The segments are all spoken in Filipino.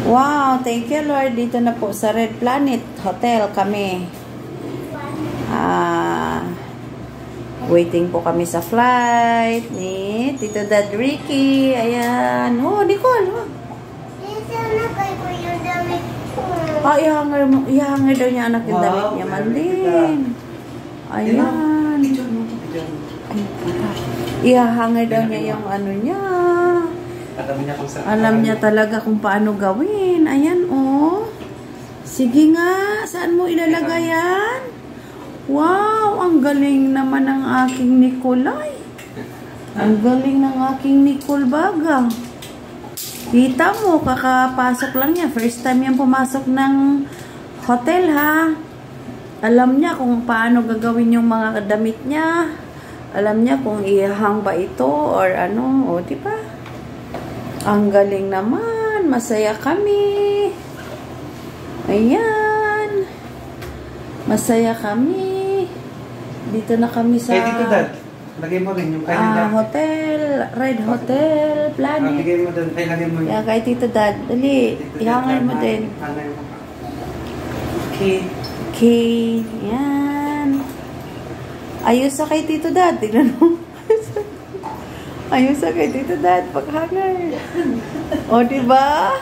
Wow, thank you Lord. Dito na po sa Red Planet Hotel kami. Waiting po kami sa flight ni Tito Dad Ricky. Ayan. Oh, Nicole. Oh. Ihanger daw niya anak yung damit niya man din. Ayan. Ihanger daw niya yung ano niya. Alam niya talaga kung paano gawin. Ayan, oh. Sige nga. Saan mo ilalagay yan? Wow, ang galing naman ng aking Nicolay. Ang galing ng aking Nicole Baga. Kita mo, kakapasok lang niya. First time yan pumasok ng hotel, ha? Alam niya kung paano gagawin yung mga damit niya. Alam niya kung ihang ba ito or ano. O, diba? Ang galing naman. Masaya kami. Ayan. Masaya kami. Dito na kami sa... Kaya dito, Dad. Lagay mo rin yung kanila. Hotel. Red Hotel Planet. Lagay mo doon. Ay, lagay mo yun. Kaya kay Tito Dad. Dali. Ihangay mo din. Okay. Okay. Yan. Ayos sa kay Tito Dad. Tignan mo. Ayos sa kay Tito Dad. Paghangay. O, diba?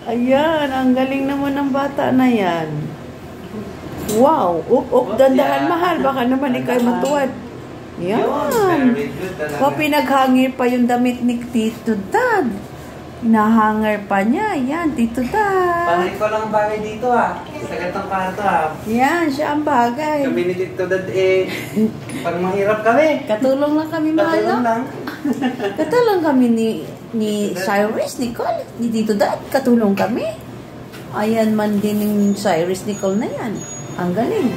Ayan. Ang galing naman ng bata na yan. Wow. Dandahan mahal. Baka naman ikay matuwad. Yan. O, pinaghangir pa yung damit ni Tito Dad. Nahanger pa niya. Yan, Tito Dad. Parang ikaw lang bagay dito, ha. Sa gatong kwarto, ha. Yan, siya ang bagay. Kami ni Tito Dad, parang mahirap kami. Katulong lang kami, mahal. Katulong lang. Katulong kami ni Cyrus, Nicole, ni Tito Dad. Katulong kami. Ayan man din yung Cyrus, Nicole na yan. Ang galing.